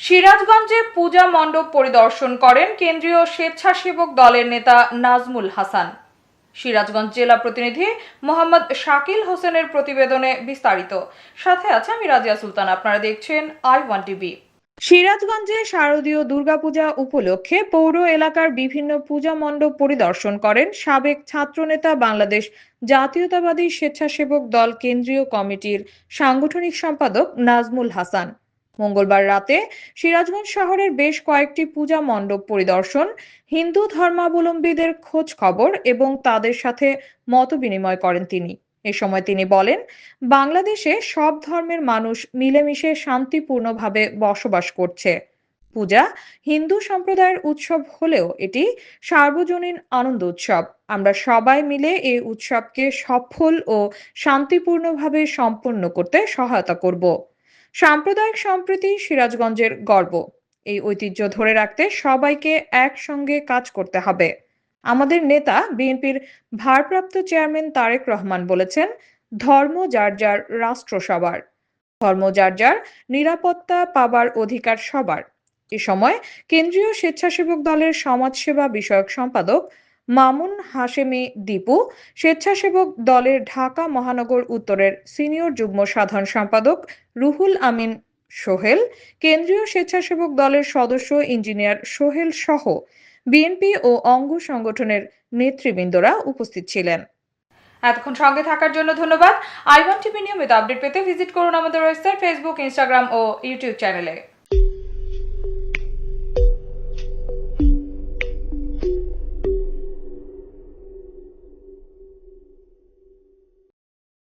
সিরাজগঞ্জে পূজা মণ্ডপ পরিদর্শন করেন কেন্দ্রীয় স্বেচ্ছাসেবক দলের নেতা নাজমুল হাসান। সিরাজগঞ্জ জেলা প্রতিনিধি মোহাম্মদ শাকিল হোসেনের প্রতিবেদনে বিস্তারিত। সাথে আছে আমি রাজিয়া সুলতান। আপনারা দেখছেন I1 টিভি। সিরাজগঞ্জে শারদীয় দুর্গাপূজা উপলক্ষে পৌর এলাকার বিভিন্ন পূজা মণ্ডপ পরিদর্শন করেন সাবেক ছাত্রনেতা বাংলাদেশ জাতীয়তাবাদী স্বেচ্ছাসেবক দল কেন্দ্রীয় কমিটির সাংগঠনিক সম্পাদক নাজমুল হাসান। মঙ্গলবার রাতে সিরাজগঞ্জ শহরের বেশ কয়েকটি পূজা মণ্ডপ পরিদর্শন, হিন্দু ধর্মাবলম্বীদের খোঁজ খবর এবং তাদের সাথে মতবিনিময় করেন তিনি। এ সময় তিনি বলেন, বাংলাদেশে সব ধর্মের মানুষ মিলেমিশে শান্তিপূর্ণভাবে বসবাস করছে। পূজা হিন্দু সম্প্রদায়ের উৎসব হলেও এটি সার্বজনীন আনন্দ উৎসব। আমরা সবাই মিলে এই উৎসবকে সফল ও শান্তিপূর্ণভাবে সম্পন্ন করতে সহায়তা করব। সাম্প্রদায়িক সম্প্রীতি সিরাজগঞ্জের গর্ব। এই ঐতিহ্য ধরে রাখতে সবাইকে একসঙ্গে কাজ করতে হবে। আমাদের নেতা বিএনপির ভারপ্রাপ্ত চেয়ারম্যান তারেক রহমান বলেছেন, ধর্ম যার যার, রাষ্ট্র সবার। ধর্ম যার যার, নিরাপত্তা পাবার অধিকার সবার। এ সময় কেন্দ্রীয় স্বেচ্ছাসেবক দলের সমাজসেবা বিষয়ক সম্পাদক মামুন হাশেমি দীপু, স্বেচ্ছাসেবক দলের ঢাকা মহানগর উত্তরের সিনিয়র যুগ্ম সাধারণ সম্পাদক রুহুল আমিন সোহেল, কেন্দ্রীয় স্বেচ্ছাসেবক দলের সদস্য ইঞ্জিনিয়ার সোহেল সহ বিএনপি ও অঙ্গ সংগঠনের নেতৃবৃন্দরা উপস্থিত ছিলেন। এতক্ষণ সঙ্গে থাকার জন্য ধন্যবাদ। I1 টিভি নিয়মিত আপডেট পেতে ভিজিট করুন আমাদের ওয়েবসাইট, ফেসবুক, ইনস্টাগ্রাম ও ইউটিউব চ্যানেলে।